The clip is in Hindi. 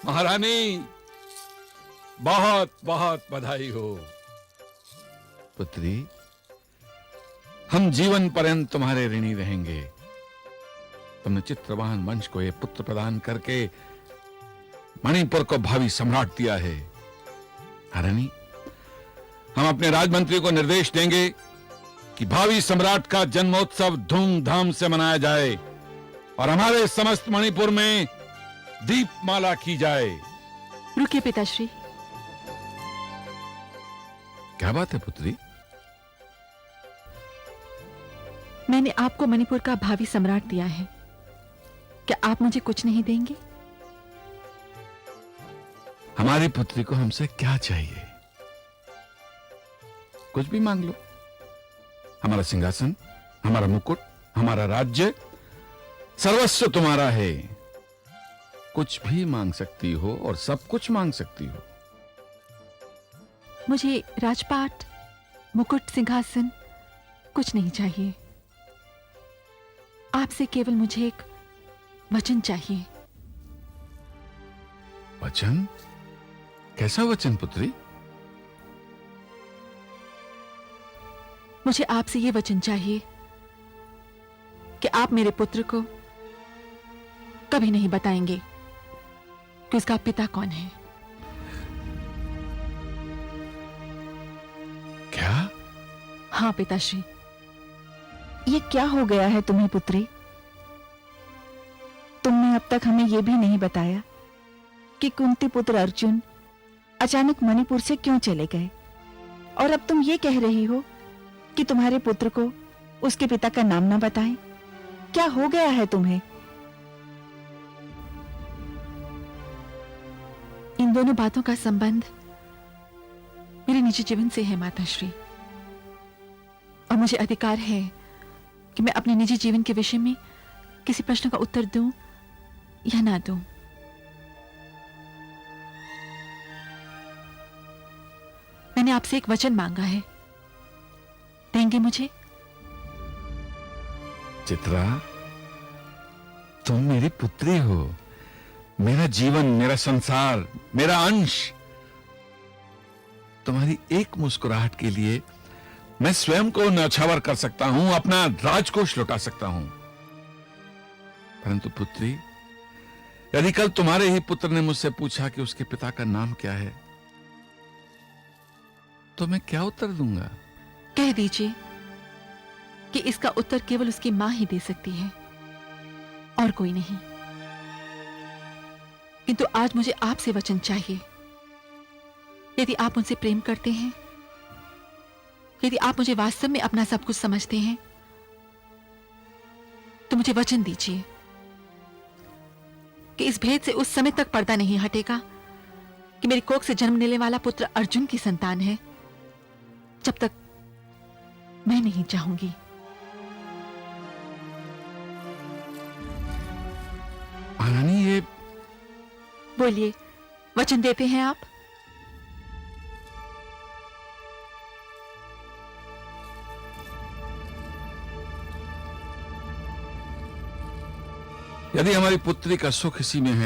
महारानी, बहुत बहुत बधाई हो। पुत्री, हम जीवन पर्यंत तुम्हारे ऋणी रहेंगे। तुमने चित्रवाहन वंश को यह पुत्र प्रदान करके मणिपुर को भावी सम्राट दिया है। महारानी, हम अपने राजमंत्री को निर्देश देंगे कि भावी सम्राट का जन्मोत्सव धूमधाम से मनाया जाए और हमारे समस्त मणिपुर में दीपमाला की जाए। रुकिए पिताश्री। क्या बात है पुत्री? मैंने आपको मणिपुर का भावी सम्राट दिया है, क्या आप मुझे कुछ नहीं देंगे? हमारी पुत्री को हमसे क्या चाहिए? कुछ भी मांग लो। हमारा सिंहासन, हमारा मुकुट, हमारा राज्य, सर्वस्व तुम्हारा है। कुछ भी मांग सकती हो और सब कुछ मांग सकती हो। मुझे राजपाट, मुकुट, सिंहासन कुछ नहीं चाहिए। आपसे केवल मुझे एक वचन चाहिए। वचन? कैसा वचन पुत्री? मुझे आपसे यह वचन चाहिए कि आप मेरे पुत्र को कभी नहीं बताएंगे कि उसका पिता कौन है। क्या? हाँ पिताश्री। ये क्या हो गया है तुम्हें पुत्री? तुमने अब तक हमें यह भी नहीं बताया कि कुंती पुत्र अर्जुन अचानक मणिपुर से क्यों चले गए, और अब तुम ये कह रही हो कि तुम्हारे पुत्र को उसके पिता का नाम ना बताएं। क्या हो गया है तुम्हें? इन दोनों बातों का संबंध मेरे निजी जीवन से है माताश्री, और मुझे अधिकार है कि मैं अपने निजी जीवन के विषय में किसी प्रश्न का उत्तर दूं या ना दूं। मैंने आपसे एक वचन मांगा है, देंगे मुझे? चित्रा, तुम मेरी पुत्री हो, मेरा जीवन, मेरा संसार, मेरा अंश। तुम्हारी एक मुस्कुराहट के लिए मैं स्वयं को न्यौछावर कर सकता हूं, अपना राजकोष लौटा सकता हूं। परंतु पुत्री, यदि कल तुम्हारे ही पुत्र ने मुझसे पूछा कि उसके पिता का नाम क्या है, तो मैं क्या उत्तर दूंगा? कह दीजिए कि इसका उत्तर केवल उसकी मां ही दे सकती है और कोई नहीं। किंतु आज मुझे आपसे वचन चाहिए। यदि आप मुझसे प्रेम करते हैं, यदि आप मुझे वास्तव में अपना सब कुछ समझते हैं, तो मुझे वचन दीजिए कि इस भेद से उस समय तक पर्दा नहीं हटेगा कि मेरी कोख से जन्म लेने वाला पुत्र अर्जुन की संतान है, जब तक मैं नहीं चाहूंगी। महारानी, ये बोलिए, वचन देते हैं आप? यदि हमारी पुत्री का सुख इसी में